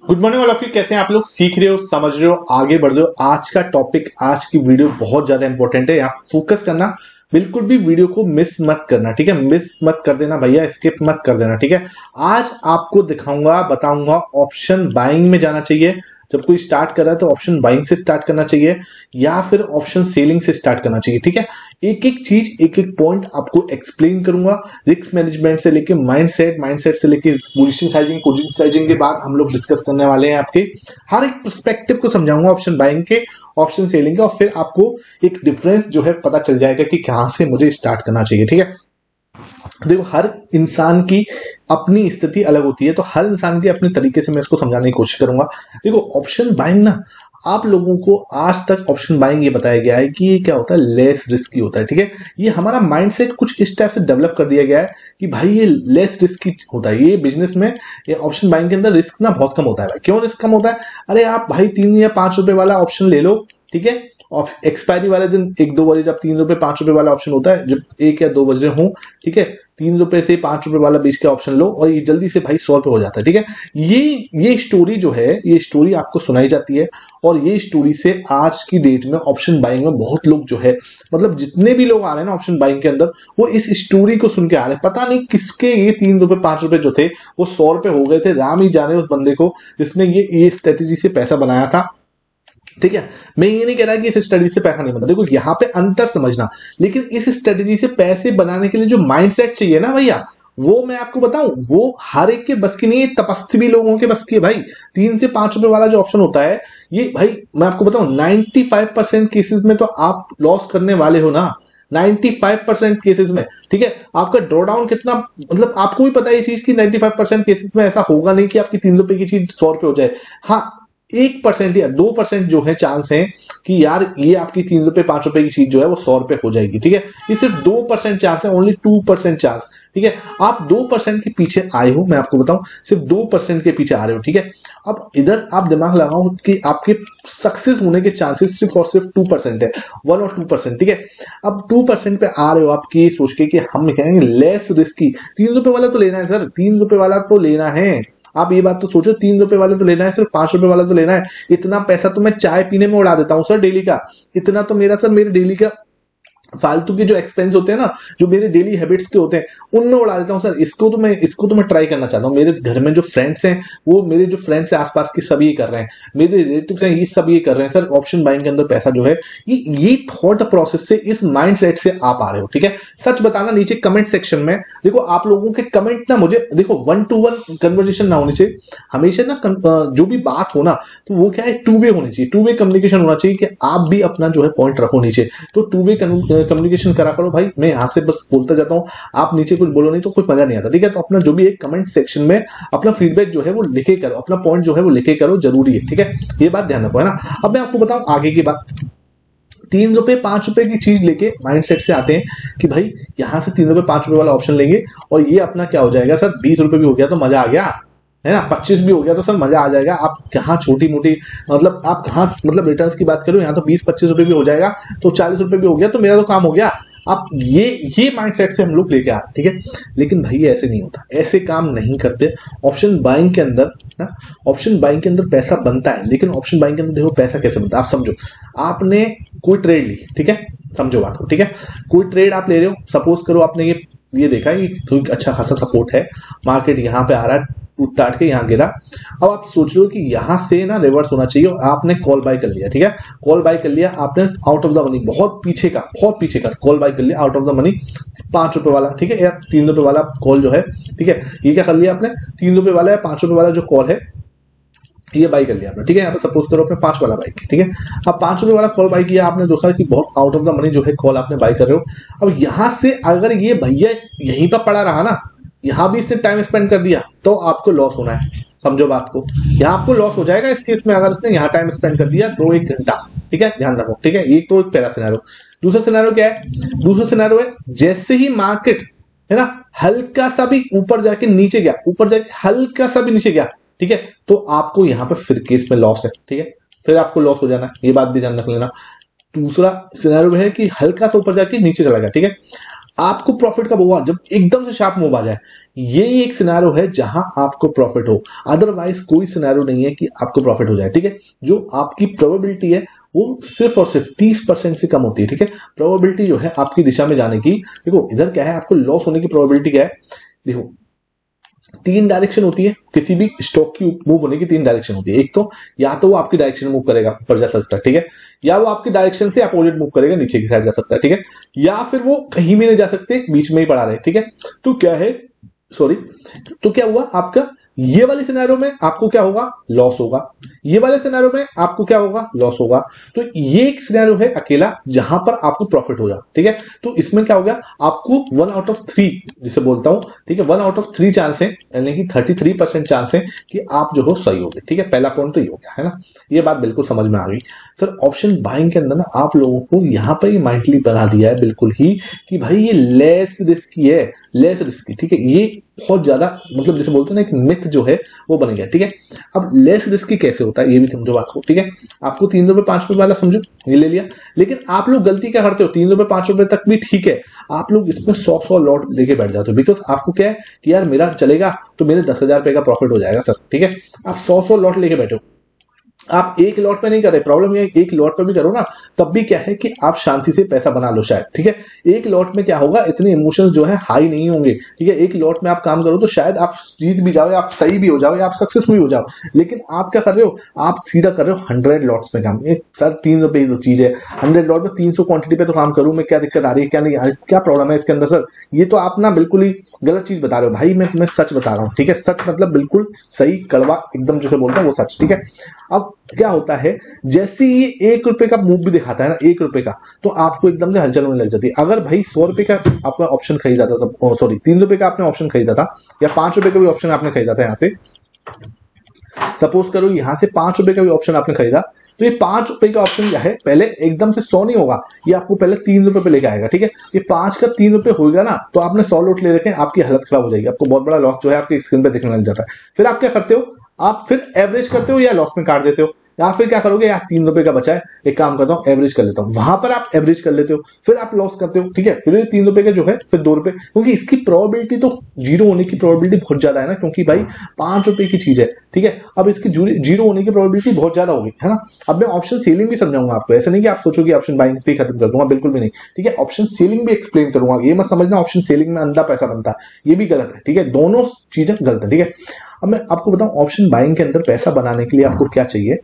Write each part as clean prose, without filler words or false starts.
Good morning all of you. कैसे हैं आप लोग? सीख रहे हो, समझ रहे हो, आगे बढ़ रहे हो। आज का टॉपिक, आज की वीडियो बहुत ज्यादा इंपॉर्टेंट है। यहाँ फोकस करना, बिल्कुल भी वीडियो को मिस मत करना, ठीक है? मिस मत कर देना भैया, स्किप मत कर देना, ठीक है? आज आपको दिखाऊंगा, बताऊंगा ऑप्शन बाइंग में जाना चाहिए। जब कोई स्टार्ट कर रहा है तो ऑप्शन बाइंग से स्टार्ट करना चाहिए या फिर ऑप्शन सेलिंग से स्टार्ट करना चाहिए, ठीक है? एक एक चीज, एक एक पॉइंट आपको एक्सप्लेन करूंगा। रिस्क मैनेजमेंट से लेके माइंडसेट से लेके पोजीशन साइजिंग के बाद हम लोग डिस्कस करने वाले हैं आपके हर एक पर्सपेक्टिव को समझाऊंगा ऑप्शन बाइंग के, ऑप्शन सेलिंग का, और फिर आपको एक डिफरेंस जो है पता चल जाएगा कि कहां से मुझे स्टार्ट करना चाहिए, ठीक है? देखो, हर इंसान की अपनी स्थिति अलग होती है, तो हर इंसान के अपने तरीके से मैं इसको समझाने की कोशिश करूंगा। देखो, ऑप्शन बाइंग ना, आप लोगों को आज तक ऑप्शन बाइंग ये बताया गया है कि ये क्या होता है, लेस रिस्की होता है, ठीक है? ये हमारा माइंडसेट कुछ इस टाइप से डेवलप कर दिया गया है कि भाई ये लेस रिस्की होता है। ये बिजनेस में, ये ऑप्शन बाइंग के अंदर रिस्क ना बहुत कम होता है। भाई क्यों रिस्क कम होता है? अरे आप भाई 3 या 5 रुपए वाला ऑप्शन ले लो, ठीक है? और एक्सपायरी वाले दिन 1-2 बजे जब 3 रुपए 5 रुपए वाला ऑप्शन होता है, जब 1 या 2 बज रहे हों, ठीक है, 3 रुपए से 5 रुपए वाला बीच का ऑप्शन लो और ये जल्दी से भाई 100 रुपए हो जाता है, ठीक है? ये स्टोरी जो है, ये स्टोरी आपको सुनाई जाती है और ये स्टोरी से आज की डेट में ऑप्शन बाइंग में बहुत लोग जो है, मतलब जितने भी लोग आ रहे हैं ना ऑप्शन बाइंग के अंदर, वो इस स्टोरी को सुन के आ रहे हैं। पता नहीं किसके ये 3 रुपए 5 रुपए जो थे वो 100 रुपए हो गए थे। राम ही जाने उस बंदे को जिसने ये स्ट्रेटेजी से पैसा बनाया था, ठीक है? मैं ये नहीं कह रहा कि इस स्ट्रेटजी से पैसा नहीं बनता। देखो, यहाँ पे अंतर समझना, लेकिन इस स्ट्रेटजी से पैसे बनाने के लिए जो माइंडसेट चाहिए ना भैया, वो मैं आपको बताऊं, वो हर एक के बस की नहीं है, तपस्वी लोगों के बस की है भाई। 3 से 5 रुपए वाला जो ऑप्शन होता है, ये भाई मैं आपको बताऊं 95% केसेस में तो आप लॉस करने वाले हो ना, 95% केसेस में, ठीक है? आपका ड्रॉ डाउन कितना, मतलब आपको भी पता है ये चीज कि 95% केसेस में ऐसा होगा नहीं कि आपकी 3 रुपए की चीज 100 रुपए हो जाए। हाँ, 1% या 2% जो है चांस है कि यार ये आपकी 3 रुपए 5 रुपए की चीज जो है वो 100 रुपए हो जाएगी, ठीक है? ये सिर्फ 2% चांस है, ओनली 2% चांस, ठीक है? आप 2% के पीछे आए हो, मैं आपको बताऊं, सिर्फ 2% के पीछे आ रहे हो, ठीक है? अब इधर आप दिमाग लगाओ कि आपके सक्सेस होने के चांसेस सिर्फ और सिर्फ 2% है, 1 और 2%, ठीक है? अब 2% पे आ रहे हो आप ये सोच के कि हम कहेंगे लेस रिस्की, 3 रुपए वाला तो लेना है सर, 3 रुपए वाला तो लेना है। आप ये बात तो सोचो, 3 रुपए वाला तो लेना है, सिर्फ 5 रुपए वाला तो लेना है। इतना पैसा तो मैं चाय पीने में उड़ा देता हूं सर डेली का। इतना तो मेरा सर, मेरे डेली का फालतू के जो एक्सपेंस होते हैं ना, जो मेरे डेली हैबिट्स के होते हैं, उनमें उड़ा देता हूं सर। इसको तो मैं ट्राई करना चाहता हूं। मेरे घर में जो फ्रेंड्स हैं, वो मेरे जो फ्रेंड्स हैं आसपास के, सब ये कर रहे हैं। मेरे रिलेटिव्स हैं, ये सब ये कर रहे हैं सर। ऑप्शन बाइंग के अंदर पैसा जो है, ये थॉट प्रोसेस से, इस माइंडसेट से आप आ रहे हो, ठीक है? सच बताना नीचे कमेंट सेक्शन में। देखो, आप लोगों के कमेंट ना मुझे, देखो 1-to-1 कन्वर्सेशन ना होनी चाहिए हमेशा ना। जो भी बात हो ना, तो वो क्या है, 2 वे होनी चाहिए, 2 वे कम्युनिकेशन होना चाहिए कि आप भी अपना जो है पॉइंट रखो नीचे। तो 2 वे कम्युनिकेशन करा करो भाई। मैं यहां से बस बोलता जाता हूं, आप नीचे कुछ बोलो नहीं तो कुछ मजा नहीं आता, ठीक है? तो अपना जो भी एक कमेंट सेक्शन में अपना फीडबैक जो है वो लिखे करो, अपना पॉइंट जो है वो लिखे करो, जरूरी है, ठीक है? ये बात ध्यान रखो, है ना? अब मैं आपको बताऊं आगे की बात। 3 रुपए 5 रुपए की चीज लेके माइंडसेट से आते हैं कि भाई यहां से 3 रुपए 5 रुपए वाला ऑप्शन लेंगे और ये अपना क्या हो जाएगा सर, 20 रुपए भी हो गया तो मजा आ गया, है ना? 25 भी हो गया तो सर मजा आ जाएगा। आप कहाँ छोटी मोटी, मतलब आप कहाँ, मतलब रिटर्न्स की बात करो, यहाँ तो 20-25 रुपए भी हो जाएगा, तो 40 रुपए भी हो गया तो मेरा तो काम हो गया। आप ये माइंडसेट से हम लोग लेके आ रहे हैं, ठीक है? लेकिन भाई ऐसे नहीं होता, ऐसे काम नहीं करते। ऑप्शन बाइंग के अंदर ना, ऑप्शन बाइंग के अंदर पैसा बनता है, लेकिन ऑप्शन बाइंग के अंदर देखो पैसा कैसे बनता है, आप समझो। आपने कोई ट्रेड ली, ठीक है? समझो बात को, ठीक है? कोई ट्रेड आप ले रहे हो, सपोज करो आपने ये देखा है कि कोई अच्छा खासा सपोर्ट है, मार्केट यहाँ पे आ रहा है, टूट टाट के यहाँ गिरा। अब आप सोच रहे हो कि यहाँ से ना रिवर्स होना चाहिए और आपने कॉल बाय कर लिया, ठीक है? कॉल बाय कर लिया आपने, आउट ऑफ द मनी, बहुत पीछे का कॉल बाय कर लिया, आउट ऑफ द मनी, 5 रुपए वाला, ठीक है? या 3 रुपए वाला कॉल जो है, ठीक है? ये क्या कर लिया आपने, 3 रुपए वाला या 5 रुपए वाला जो कॉल है, ये बाई कर लिया आपने, ठीक है? यहाँ पे सपोज करो आपने 5 वाला बाई किया, ठीक है? अब 5 रुपए वाला कॉल बाई किया आपने, देखा कि बहुत आउट ऑफ द मनी जो है कॉल आपने बाई कर रहे हो। अब यहां से अगर ये भैया यहीं पर पड़ा रहा ना, यहां भी इसने टाइम स्पेंड कर दिया, तो आपको लॉस होना है। समझो बात को, यहां आपको लॉस हो जाएगा इस केस में, अगर इसने यहां टाइम स्पेंड कर दिया 2-1 घंटा, ठीक है? ध्यान रखो, ठीक है? ये तो एक पहला सिनेरियो। दूसरा सिनेरियो क्या है? दूसरा सिनेरियो है, जैसे ही मार्केट है ना हल्का सा भी ऊपर जाके नीचे गया, ऊपर जाके हल्का सा भी नीचे गया, ठीक है? तो आपको यहां पर फिर केस में लॉस है, ठीक है? फिर आपको लॉस हो जाना है, ये बात भी ध्यान रख लेना। दूसरा सिनेरियो है कि हल्का सा ऊपर जाके नीचे चला गया, ठीक है? आपको प्रॉफिट कब होगा? जब एकदम से शार्प मूव आ जाए। ये एक सिनेरियो है जहां आपको प्रॉफिट हो, अदरवाइज कोई सिनेरियो नहीं है कि आपको प्रॉफिट हो जाए। ठीक है, जो आपकी प्रोबेबिलिटी है वो सिर्फ और सिर्फ 30% से कम होती है। ठीक है, प्रोबेबिलिटी जो है आपकी दिशा में जाने की, देखो इधर क्या है, आपको लॉस होने की प्रोबेबिलिटी क्या है, देखो 3 डायरेक्शन होती है किसी भी स्टॉक की मूव होने की, 3 डायरेक्शन होती है। एक तो या तो वो आपकी डायरेक्शन मूव करेगा, ऊपर जा सकता है, ठीक है, या वो आपकी डायरेक्शन से अपोजिट मूव करेगा, नीचे की साइड जा सकता है, ठीक है, या फिर वो कहीं भी नहीं जा सकते, बीच में ही पड़ा रहे। ठीक है, तो क्या है, सॉरी, तो क्या हुआ आपका, ये वाले सिनेरियो में आपको क्या होगा, लॉस होगा, ये वाले सिनेरियो में आपको क्या होगा, लॉस होगा। तो ये एक सिनेरियो है अकेला जहां पर आपको प्रॉफिट होगा। ठीक है, तो इसमें क्या हो गया, आपको 1 आउट ऑफ 3 जिसे बोलता हूं, ठीक है, 1 आउट ऑफ 3 चांस है, यानी कि 33% चांस है कि आप जो हो सही होगे। ठीक है, पहला पॉइंट तो ये हो गया है ना, ये बात बिल्कुल समझ में आ गई। सर ऑप्शन बाइंग के अंदर ना आप लोगों को यहां पर माइंडली बना दिया है बिल्कुल ही कि भाई ये लेस रिस्की है, लेस रिस्की। ठीक है, ये बहुत ज्यादा मतलब जैसे बोलते हैं ना एक मिथ जो है वो बन गया। ठीक है, अब लेस रिस्की कैसे होता है ये भी समझो बात को। ठीक है, आपको 3 रुपए 5 रुपए वाला समझो, ये ले लिया, लेकिन आप लोग गलती क्या करते हो, 3 रुपए 5 रुपए तक भी ठीक है, आप लोग इसमें 100 लॉट लेके बैठ जाते हो। बिकॉज आपको क्या है कि यार मेरा चलेगा तो मेरे 10,000 रुपए का प्रॉफिट हो जाएगा सर। ठीक है, आप 100 लॉट लेके बैठे हो, आप एक लॉट पे नहीं कर रहे, प्रॉब्लम ये एक लॉट पे भी करो ना तब भी क्या है कि आप शांति से पैसा बना लो शायद। ठीक है, एक लॉट में क्या होगा, इतने इमोशंस जो है हाई नहीं होंगे। ठीक है, एक लॉट में आप काम करो तो शायद आप जीत भी जाओ, आप सही भी हो जाओ, या आप सक्सेस भी हो जाओ, लेकिन आप क्या कर रहे हो, आप सीधा कर रहे हो 100 लॉट्स में काम। सर 3 रुपए की चीज है, 100 लॉट में 300 क्वांटिटी पे तो काम करूं मैं, क्या दिक्कत आ रही है, क्या नहीं, क्या प्रॉब्लम है इसके अंदर सर? ये तो आप ना बिल्कुल ही गलत चीज बता रहे हो भाई, मैं तुम्हें सच बता रहा हूँ। ठीक है, सच मतलब बिल्कुल सही, कड़वा एकदम जैसे बोलते हैं वो सच। ठीक है, अब क्या होता है, जैसे ये 1 रुपए का मूव भी दिखाता है ना, 1 रुपए का, तो आपको एकदम से हलचल होने लग जाती है। अगर भाई 100 रुपए का आपका ऑप्शन खरीदा था, सब सॉरी 3 रुपए का आपने ऑप्शन खरीदा था, या 5 रुपए का भी ऑप्शन आपने खरीदा था, यहां से सपोज करो यहां से 5 रुपए का भी ऑप्शन आपने खरीदा, तो ये 5 रुपए का ऑप्शन क्या है, पहले एकदम से 100 नहीं होगा, ये आपको पहले 3 रुपए पे लेके आएगा। ठीक है, ये 5 का 3 रुपए होगा ना, तो आपने 100 लॉट ले रखे, आपकी हालत खराब हो जाएगी, आपको बहुत बड़ा लॉस जो है आपकी स्क्रीन पे दिखने लग जाता है। फिर आप क्या करते हो, आप फिर एवरेज करते हो या लॉस में काट देते हो, या फिर क्या करोगे, यार 3 रुपए का बचा है, एक काम करता हूं एवरेज कर लेता हूं, वहां पर आप एवरेज कर लेते हो, फिर आप लॉस करते हो। ठीक है, फिर 3 रुपए का जो है फिर 2 रुपए, क्योंकि इसकी प्रोबेबिलिटी तो जीरो होने की प्रोबेबिलिटी बहुत ज्यादा है ना, क्योंकि भाई 5 रुपए की चीज है। ठीक है, अब इसकी जीरो होने की प्रोबेबिलिटी बहुत ज्यादा होगी, है ना। अब मैं ऑप्शन सेलिंग भी समझाऊंगा आपको, ऐसा नहीं कि आप सोचो कि ऑप्शन बाइंग से खत्म कर दूंगा, बिल्कुल भी नहीं। ठीक है, ऑप्शन सेलिंग भी एक्सप्लेन करूंगा, ये मत समझना ऑप्शन सेलिंग में अंधा पैसा बनता है, ये भी गलत है। ठीक है, दोनों चीजें गलत है। ठीक है, अब मैं आपको बताऊं ऑप्शन बाइंग के अंदर पैसा बनाने के लिए आपको क्या चाहिए,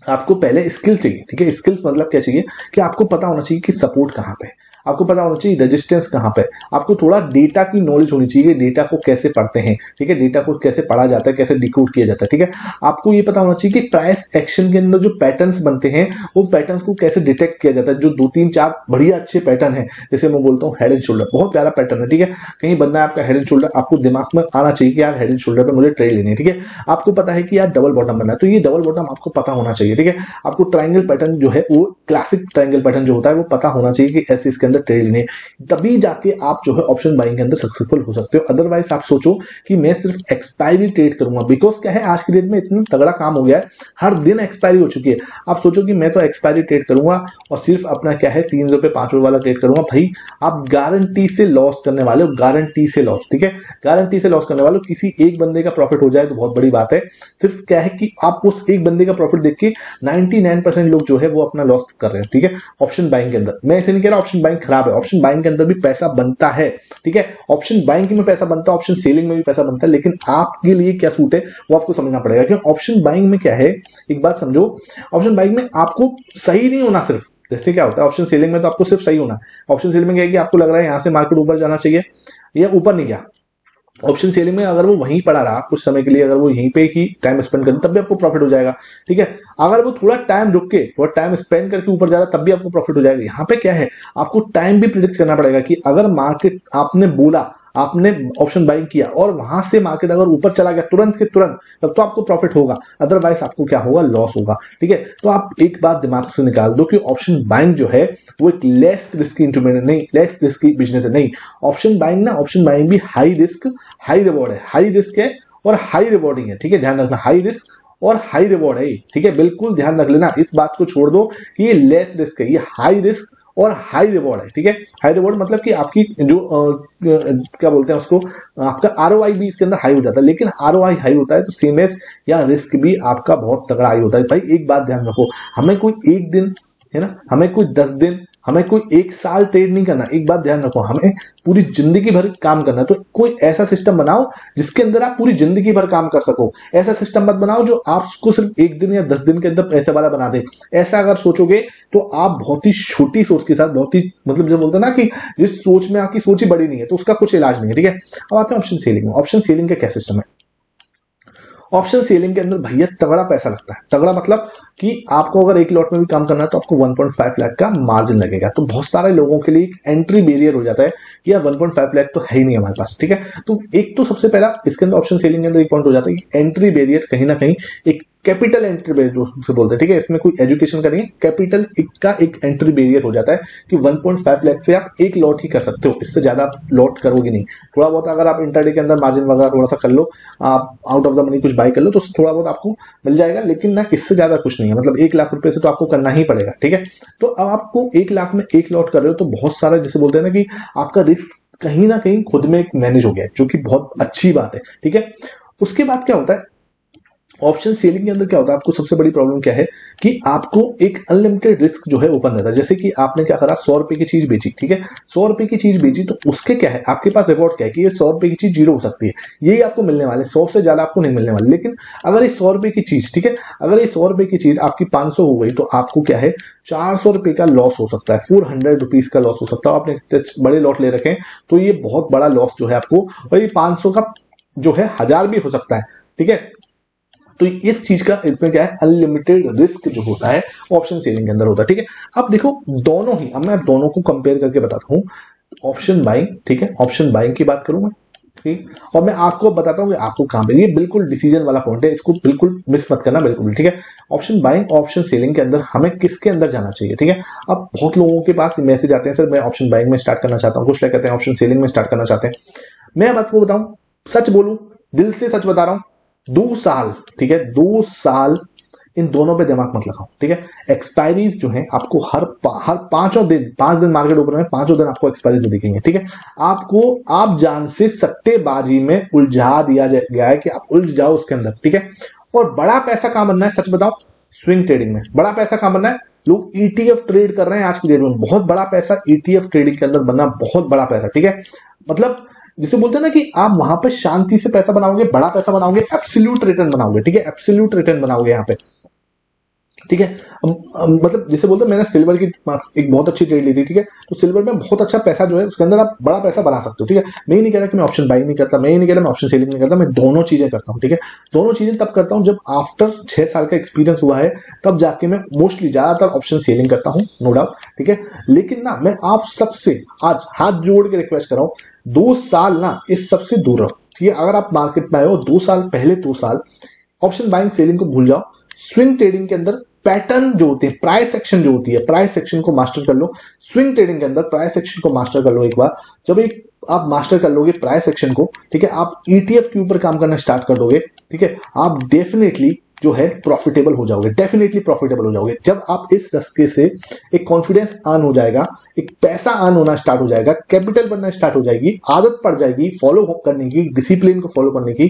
आपको पहले स्किल चाहिए। ठीक है, स्किल्स मतलब क्या चाहिए कि आपको पता होना चाहिए कि सपोर्ट कहां पे है, आपको पता होना चाहिए रेजिस्टेंस कहां पे, आपको थोड़ा डेटा की नॉलेज होनी चाहिए, डेटा को कैसे पढ़ते हैं। ठीक है, डेटा को कैसे पढ़ा जाता है, कैसे डिकोड किया जाता है। ठीक है, आपको ये पता होना चाहिए कि प्राइस एक्शन के अंदर जो पैटर्न्स बनते हैं वो पैटर्न्स को कैसे डिटेक्ट किया जाता है। जो 2-3-4 बढ़िया अच्छे पैटर्न है, जैसे मैं बोलता हूँ हेड एंड शोल्डर, बहुत प्यारा पैटर्न है। ठीक है, कहीं बनना है आपका हेड एंड शोल्डर, आपको दिमाग में आना चाहिए कि यार हेड एंड शोल्डर पे मुझे ट्रेड लेनी है। ठीक है, आपको पता है कि यार डबल बॉटम बनना है, तो ये डबल बॉटम आपको पता होना चाहिए। ठीक है, आपको ट्रायंगल पैटर्न जो है वो क्लासिक ट्रायंगल पैटर्न जो होता है वो पता होना चाहिए कि ऐसे इसके अंदर ट्रेड लेनी है, तभी जाके आप जो है ऑप्शन बाइंग के अंदर सक्सेसफुल हो सकते हो। अदरवाइज आप सोचो कि मैं सिर्फ एक्सपायरी ट्रेड करूंगा, बिकॉज क्या है आज की डेट में इतना तगड़ा काम हो गया है, हर दिन एक्सपायरी हो चुकी है। आप सोचो कि मैं तो एक्सपायरी ट्रेड करूंगा और सिर्फ अपना क्या है 3 रुपए 5 रुपए वाला ट्रेड करूंगा, भाई आप गारंटी से लॉस करने वाले हो, गारंटी से लॉस। ठीक है, गारंटी से लॉस करने वाले हो। किसी एक बंदे का प्रॉफिट हो जाए तो बहुत बड़ी बात है, सिर्फ क्या है कि आप उस एक बंदे का प्रॉफिट देख के 99% लोग जो है वो अपना लॉस कर रहे हैं। ठीक है, ऑप्शन बाइंग के अंदर मैं ऐसे नहीं कह रहा ऑप्शन बाइंग खराब है, ऑप्शन बाइंग के अंदर भी पैसा बनता है। ठीक है, ऑप्शन बाइंग में पैसा बनता है, ऑप्शन सेलिंग में भी पैसा बनता है, लेकिन आपके लिए क्या सूट है वो आपको समझना पड़ेगा। क्योंकि ऑप्शन बाइंग में क्या है, एक बात समझो, ऑप्शन बाइंग में आपको सही नहीं होना सिर्फ, जैसे क्या होता है ऑप्शन सेलिंग में तो आपको सिर्फ सही होना है। ऑप्शन सेलिंग में क्या है कि आपको लग रहा है यहां से मार्केट ऊपर जाना चाहिए, या ऊपर नहीं गया, ऑप्शन सेलिंग में अगर वो वहीं पड़ा रहा कुछ समय के लिए, अगर वो यहीं पे ही टाइम स्पेंड करे तब भी आपको प्रॉफिट हो जाएगा। ठीक है, अगर वो थोड़ा टाइम रुक के थोड़ा टाइम स्पेंड करके ऊपर जा रहा तब भी आपको प्रॉफिट हो जाएगा। यहाँ पे क्या है, आपको टाइम भी प्रिडिक्ट करना पड़ेगा कि अगर मार्केट आपने बोला, आपने ऑप्शन बाइंग किया और वहां से मार्केट अगर ऊपर चला गया तुरंत के तुरंत, तब तो आपको प्रॉफिट होगा, अदरवाइज आपको क्या होगा, लॉस होगा। ठीक है, तो आप एक बात दिमाग से निकाल दो कि ऑप्शन बाइंग जो है वो एक लेस रिस्की इंस्ट्रूमेंट नहीं, लेस रिस्की बिजनेस है नहीं। ऑप्शन बाइंग ना, ऑप्शन बाइंग भी हाई रिस्क हाई रिवॉर्ड है, हाई रिस्क है और हाई रिवॉर्डिंग है। ठीक है, ध्यान रखना, हाई रिस्क और हाई रिवॉर्ड है। ठीक है, बिल्कुल ध्यान रख लेना, इस बात को छोड़ दो कि ये लेस रिस्क है, ये हाई रिस्क और हाई रिवॉर्ड है, ठीक है। हाई रिवॉर्ड मतलब कि आपकी जो क्या बोलते हैं उसको, आपका आरओआई भी इसके अंदर हाई हो जाता है। लेकिन आरओआई हाई होता है तो सेम एज या रिस्क भी आपका बहुत तगड़ा हाई होता है। भाई एक बात ध्यान रखो, हमें कोई एक दिन है ना, हमें कोई 10 दिन, हमें कोई एक साल ट्रेड नहीं करना। एक बात ध्यान रखो, हमें पूरी जिंदगी भर काम करना। तो कोई ऐसा सिस्टम बनाओ जिसके अंदर आप पूरी जिंदगी भर काम कर सको। ऐसा सिस्टम मत बनाओ जो आपको सिर्फ एक दिन या 10 दिन के अंदर पैसे वाला बना दे। ऐसा अगर सोचोगे तो आप बहुत ही छोटी सोच के साथ, बहुत ही मतलब जो बोलते हैं ना कि जिस सोच में आपकी सोच ही बड़ी नहीं है तो उसका कुछ इलाज नहीं है, ठीक है। अब आते हैं ऑप्शन सेलिंग में। ऑप्शन सेलिंग का क्या सिस्टम है? ऑप्शन सेलिंग के अंदर भैया तगड़ा पैसा लगता है। तगड़ा मतलब कि आपको अगर एक लॉट में भी काम करना है तो आपको 1.5 लाख का मार्जिन लगेगा। तो बहुत सारे लोगों के लिए एक एंट्री बैरियर हो जाता है कि यार 1.5 लाख तो है ही नहीं हमारे पास, ठीक है। तो एक तो सबसे पहला इसके अंदर ऑप्शन सेलिंग के अंदर एक पॉइंट हो जाता है कि एंट्री बैरियर कहीं ना कहीं एक कैपिटल एंट्री बैरियर जो बोलते हैं, ठीक है। इसमें कोई एजुकेशन का नहीं है, कैपिटल का एक एंट्री बैरियर हो जाता है कि 1.5 लाख से आप एक लॉट ही कर सकते हो, इससे ज्यादा आप लॉट करोगे नहीं। थोड़ा बहुत अगर आप इंटरडे के अंदर मार्जिन वगैरह थोड़ा सा कर लो, आप आउट ऑफ द मनी कुछ बाई कर लो तो थोड़ा बहुत आपको मिल जाएगा, लेकिन ना इससे ज्यादा कुछ नहीं है। मतलब 1 लाख रुपए से तो आपको करना ही पड़ेगा, ठीक है। तो अब आपको 1 लाख में एक लॉट कर रहे हो तो बहुत सारा, जैसे बोलते हैं ना कि आपका रिस्क कहीं ना कहीं खुद में मैनेज हो गया है, जो कि बहुत अच्छी बात है, ठीक है। उसके बाद क्या होता है, ऑप्शन सेलिंग के अंदर क्या होता है, आपको सबसे बड़ी प्रॉब्लम क्या है कि आपको एक अनलिमिटेड रिस्क जो है ओपन रहता है। जैसे कि आपने क्या करा, 100 रुपए की चीज बेची, ठीक है। 100 रुपए की चीज बेची तो उसके क्या है, आपके पास रिवॉर्ड क्या है कि ये 100 रुपए की चीज 0 हो सकती है, यही आपको मिलने वाले, 100 से ज्यादा आपको नहीं मिलने वाले। लेकिन अगर ये 100 रुपए की चीज, ठीक है, अगर ये 100 रुपए की चीज आपकी 500 हो गई तो आपको क्या है, 400 रुपए का लॉस हो सकता है, 400 रुपीज का लॉस हो सकता है। आपने इतने बड़े लॉट ले रखे हैं तो ये बहुत बड़ा लॉस जो है आपको, और ये 500 का जो है 1000 भी हो सकता है, ठीक है। तो इस चीज का इसमें क्या है, अनलिमिटेड रिस्क जो होता है ऑप्शन सेलिंग के अंदर होता है, ठीक है। अब देखो दोनों ही, अब मैं दोनों को कंपेयर करके बताता हूं। ऑप्शन बाइंग, ठीक है, ऑप्शन बाइंग की बात करूं मैं, ठीक, और मैं आपको बताता हूं कि आपको कहां पे, ये बिल्कुल डिसीजन वाला पॉइंट है, इसको बिल्कुल मिस मत करना, बिल्कुल, ठीक है। ऑप्शन बाइंग, ऑप्शन सेलिंग के अंदर हमें किसके अंदर जाना चाहिए, ठीक है। अब बहुत लोगों के पास मैसेज आते हैं, सर मैं ऑप्शन बाइंग में स्टार्ट करना चाहता हूं, कुछ लोग कहते हैं ऑप्शन सेलिंग में स्टार्ट करना चाहते हैं। मैं अब आपको बताऊं, सच बोलूं, दिल से सच बता रहा हूं, 2 साल, ठीक है, 2 साल इन दोनों पे दिमाग मत लगाओ, ठीक है। एक्सपायरीज जो है आपको हर 5 दिन मार्केट ओपन है, 5 दिन आपको एक्सपायरीज दिखेंगे, ठीक है। आपको आप जान से सट्टेबाजी में उलझा दिया गया है कि आप उलझ जाओ उसके अंदर, ठीक है। और बड़ा पैसा कहां बनना है, सच बताओ, स्विंग ट्रेडिंग में बड़ा पैसा कहां बनना है। लोग ईटीएफ ट्रेड कर रहे हैं आज की डेट में, बहुत बड़ा पैसा ईटीएफ ट्रेडिंग के अंदर बनना, बहुत बड़ा पैसा, ठीक है। मतलब जिसे बोलते हैं ना कि आप वहां पे शांति से पैसा बनाओगे, बड़ा पैसा बनाओगे, एब्सोल्यूट रिटर्न बनाओगे, ठीक है, एब्सोल्यूट रिटर्न बनाओगे यहाँ पे, ठीक है। मतलब जैसे बोलते हैं, मैंने सिल्वर की एक बहुत अच्छी ट्रेड ली थी, ठीक है। तो सिल्वर में बहुत अच्छा पैसा जो है उसके अंदर आप बड़ा पैसा बना सकते हो, ठीक है। मैं ये नहीं कह रहा कि मैं ऑप्शन बाइंग नहीं करता, मैं ये नहीं कह रहा मैं ऑप्शन सेलिंग नहीं करता, मैं दोनों चीजें करता हूँ, ठीक है। दोनों चीजें तब करता हूँ जब आफ्टर 6 साल का एक्सपीरियंस हुआ है, तब जाके मैं मोस्टली ज्यादातर ऑप्शन सेलिंग करता हूँ, नो डाउट, ठीक है। लेकिन ना मैं आप सबसे आज हाथ जोड़ के रिक्वेस्ट कर रहा हूँ, 2 साल ना इस सबसे दूर रहो, ठीक है। अगर आप मार्केट में आए हो 2 साल, पहले 2 साल ऑप्शन बाइंग सेलिंग को भूल जाओ। स्विंग ट्रेडिंग के अंदर पैटर्न जो होते हैं, प्राइस एक्शन जो होती है, प्राइस एक्शन को मास्टर कर लो। स्विंग ट्रेडिंग के अंदर प्राइस एक्शन को मास्टर कर लो एक बार। जब एक आप मास्टर कर लोगे प्राइस एक्शन को, ठीक है, आप ईटीएफ के ऊपर काम करना स्टार्ट कर दोगे, ठीक है, आप डेफिनेटली जो है प्रॉफिटेबल हो जाओगे, डेफिनेटली प्रॉफिटेबल हो जाओगे। जब आप इस रास्ते से एक कॉन्फिडेंस ऑन हो जाएगा, एक पैसा ऑन होना स्टार्ट हो जाएगा, कैपिटल बनना स्टार्ट हो जाएगी, आदत पड़ जाएगी फॉलो करने की, डिसिप्लिन को फॉलो करने की।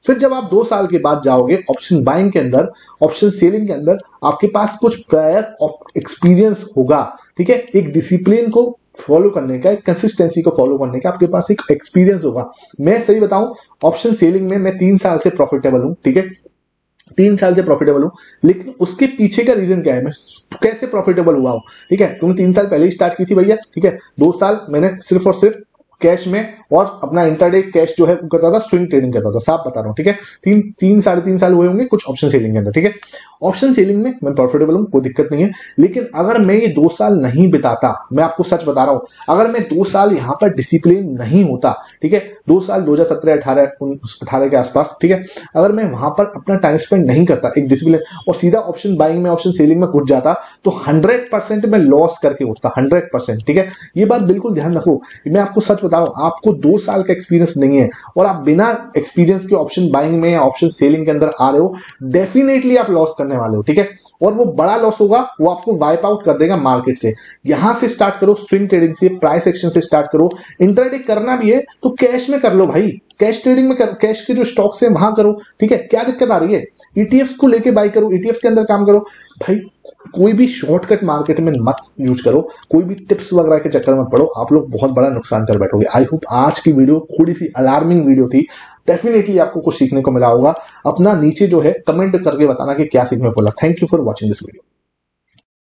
फिर जब आप 2 साल के बाद जाओगे ऑप्शन बाइंग के अंदर, ऑप्शन सेलिंग के अंदर, आपके पास कुछ प्रायर एक्सपीरियंस होगा, ठीक है, एक डिसिप्लिन को फॉलो करने का, एक कंसिस्टेंसी को फॉलो करने का आपके पास एक एक्सपीरियंस होगा। मैं सही बताऊं, ऑप्शन सेलिंग में मैं 3 साल से प्रॉफिटेबल हूं, ठीक है, 3 साल से प्रॉफिटेबल हूं। लेकिन उसके पीछे का रीजन क्या है, मैं कैसे प्रॉफिटेबल हुआ हूं, ठीक है। तुमने 3 साल पहले ही स्टार्ट की थी भैया, ठीक है। 2 साल मैंने सिर्फ और सिर्फ कैश में और अपना इंटरडे कैश जो है करता था, स्विंग ट्रेडिंग करता था, साफ बता रहा हूं, ठीक है। 3-3.5 साल हुए होंगे कुछ ऑप्शन सेलिंग के अंदर, ठीक है। ऑप्शन सेलिंग में मैं प्रॉफिटेबल हूं, कोई दिक्कत नहीं है। लेकिन अगर मैं ये 2 साल नहीं बिताता, मैं आपको सच बता रहा हूं, अगर मैं 2 साल यहां पर डिसिप्लिन नहीं होता, ठीक है, 2 साल 2017-18 के आसपास, ठीक है, अगर मैं वहां पर अपना टाइम स्पेंड नहीं करता एक डिसिप्लिन, और सीधा ऑप्शन बाइंग में, ऑप्शन सेलिंग में घुस जाता, तो 100% मैं लॉस करके उठता, 100%, ठीक है। ये बात बिल्कुल ध्यान रखो, मैं आपको सच बता बता रहा हूं, आपको 2 साल का एक्सपीरियंस नहीं है और आप बिना एक्सपीरियंस के ऑप्शन बाइंग में या ऑप्शन सेलिंग के अंदर आ रहे हो, डेफिनेटली आप लॉस करने वाले हो, ठीक है। और वो बड़ा लॉस होगा, वो आपको वाइप आउट कर देगा मार्केट से। यहां से स्टार्ट करो, स्विंग ट्रेडिंग से, प्राइस एक्शन से स्टार्ट करो। इंट्राडे करना भी है तो कैश में कर लो भाई, कैश ट्रेडिंग में कर, कैश के जो स्टॉक्स है वहां करो, ठीक है। क्या दिक्कत आ रही है? ईटीएफ को लेके बाई करो, ईटीएफ के अंदर काम करो भाई। कोई भी शॉर्टकट मार्केट में मत यूज करो, कोई भी टिप्स वगैरह के चक्कर में पड़ो, आप लोग बहुत बड़ा नुकसान कर बैठोगे। आई होप आज की वीडियो थोड़ी सी अलार्मिंग वीडियो थी, डेफिनेटली आपको कुछ सीखने को मिला होगा। अपना नीचे जो है कमेंट करके बताना कि क्या सीखने को मिला। Thank you for watching this video.